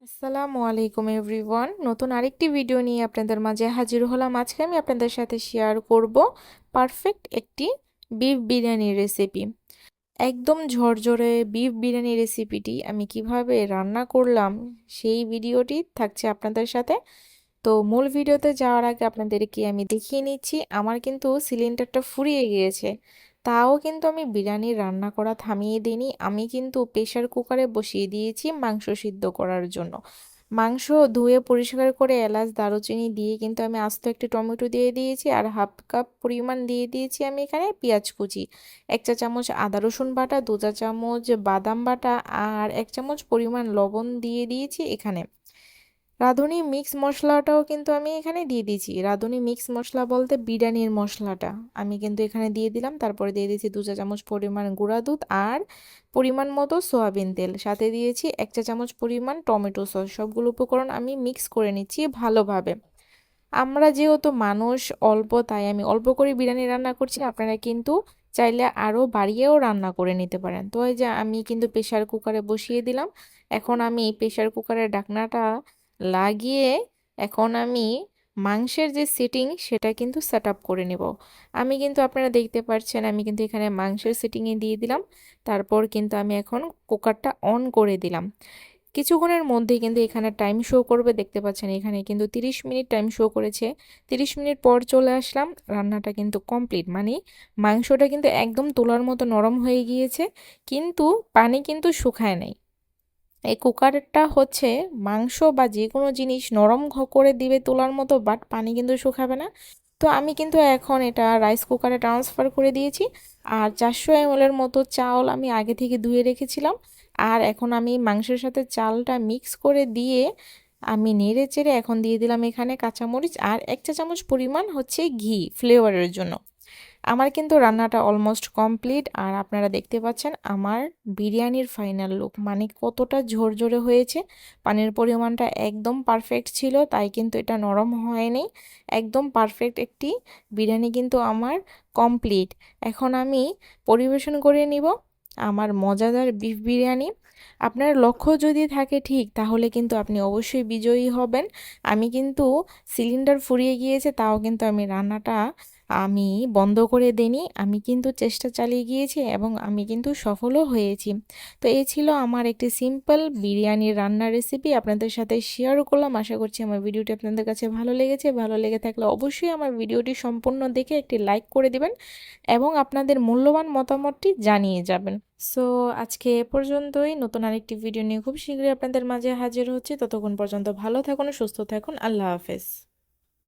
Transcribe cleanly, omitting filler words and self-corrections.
আসসালামু আলাইকুম এভরিওয়ান, নতুন আরেকটি ভিডিও নিয়ে আপনাদের মাঝে হাজির হলাম। আজকে আমি আপনাদের সাথে শেয়ার করব পারফেক্ট একটি বিফ বিরিয়ানির রেসিপি। একদম ঝরঝরে বিফ বিরিয়ানি রেসিপিটি আমি কিভাবে রান্না করলাম সেই ভিডিওটি থাকছে আপনাদের সাথে। তো মূল ভিডিওতে যাওয়ার আগে আপনাদেরকে আমি দেখিয়ে নিচ্ছি, আমার কিন্তু সিলিন্ডারটা ফুরিয়ে গিয়েছে। তাও কিন্তু আমি বিরিয়ানি রান্না করা থামিয়ে দিইনি, আমি কিন্তু প্রেশার কুকারে বসিয়ে দিয়েছি মাংস সিদ্ধ করার জন্য। মাংস ধুয়ে পরিষ্কার করে এলাচ দারুচিনি দিয়ে কিন্তু আমি আস্ত একটি টমেটো দিয়ে দিয়েছি, আর হাফ কাপ পরিমাণ দিয়ে দিয়েছি আমি এখানে পেঁয়াজ কুচি, 1 চা চামচ আদা রসুন বাটা, 2 চা চামচ বাদাম বাটা, আর 1 চামচ পরিমাণ লবণ দিয়ে দিয়েছি এখানে। রাঁধুনি মিক্স মশলাটাও কিন্তু আমি এখানে দিয়ে দিয়েছি। রাঁধুনি মিক্স মশলা বলতে বিরিয়ানির মশলাটা আমি কিন্তু এখানে দিয়ে দিলাম। তারপরে দিয়ে দিয়েছি 2 চা চামচ পরিমাণ গুঁড়া দুধ আর পরিমাণ মতো সয়াবিন তেল, সাথে দিয়েছি 1 চা চামচ পরিমাণ টমেটো সস। সবগুলো উপকরণ আমি মিক্স করে নিচ্ছি ভালোভাবে। আমরা যেহেতু মানুষ অল্প, তাই আমি অল্প করে বিরিয়ানি রান্না করছি, আপনারা কিন্তু চাইলে আরও বাড়িয়েও রান্না করে নিতে পারেন। তো এই যে আমি কিন্তু প্রেশার কুকারে বসিয়ে দিলাম। এখন আমি প্রেশার কুকারের ঢাকনাটা লাগিয়ে এখন আমি মাংসের যে সেটিং সেটা কিন্তু সেট আপ করে নেব। আমি কিন্তু আপনারা দেখতে পাচ্ছেন আমি কিন্তু এখানে মাংসের সেটিংয়ে দিয়ে দিলাম। তারপর কিন্তু আমি এখন কুকারটা অন করে দিলাম। কিছুক্ষণের মধ্যেই কিন্তু এখানে টাইম শো করবে, দেখতে পাচ্ছেন এখানে কিন্তু 30 মিনিট টাইম শো করেছে। 30 মিনিট পর চলে আসলাম, রান্নাটা কিন্তু কমপ্লিট, মানে মাংসটা কিন্তু একদম তুলার মতো নরম হয়ে গিয়েছে, কিন্তু পানি কিন্তু শুকায় নাই। এই কুকারটা হচ্ছে মাংস বা যে কোনো জিনিস নরম করে দিবে তুলার মতো, বাট পানি কিন্তু শুকাবে না। তো আমি কিন্তু এখন এটা রাইস কুকারে ট্রান্সফার করে দিয়েছি। আর 400 ml মতো চাল আমি আগে থেকে ধুয়ে রেখেছিলাম। আর এখন আমি মাংসের সাথে চালটা মিক্স করে দিয়ে আমি নেড়ে চেড়ে এখন দিয়ে দিলাম এখানে কাঁচামরিচ আর 1 চা চামচ পরিমাণ হচ্ছে ঘি ফ্লেভারের জন্য। আমার কিন্তু রান্নাটা অলমোস্ট কমপ্লিট, আর আপনারা দেখতে পাচ্ছেন আমার বিরিয়ানির ফাইনাল লুক, মানে কতটা ঝরঝরে হয়েছে। পানির পরিমাণটা একদম পারফেক্ট ছিল, তাই কিন্তু এটা নরম হয়নি। একদম পারফেক্ট একটি বিরিয়ানি কিন্তু আমার কমপ্লিট। এখন আমি পরিবেশন করে নিব আমার মজাদার বিফ বিরিয়ানি। আপনার লক্ষ্য যদি থাকে ঠিক, তাহলে কিন্তু আপনি অবশ্যই বিজয়ী হবেন। আমি কিন্তু সিলিন্ডার ফুরিয়ে গিয়েছে, তাও কিন্তু আমি রান্নাটা আমি বন্ধ করে দেইনি, আমি কিন্তু চেষ্টা চালিয়ে গিয়েছি এবং আমি কিন্তু সফলও হয়েছি। তো এই ছিল আমার একটি সিম্পল বিরিয়ানির রান্নার রেসিপি, আপনাদের সাথে শেয়ার করলাম। আশা করছি আমার ভিডিওটি আপনাদের কাছে ভালো লেগেছে। ভালো লেগে থাকলে অবশ্যই আমার ভিডিওটি সম্পূর্ণ দেখে একটি লাইক করে দিবেন এবং আপনাদের মূল্যবান মতামতটি জানিয়ে যাবেন। সো আজকে এ পর্যন্তই, নতুন আরেকটি ভিডিও নিয়ে খুব শীঘ্রই আপনাদের মাঝে হাজির হচ্ছি। ততক্ষণ পর্যন্ত ভালো থাকুন, সুস্থ থাকুন, আল্লাহ হাফেজ।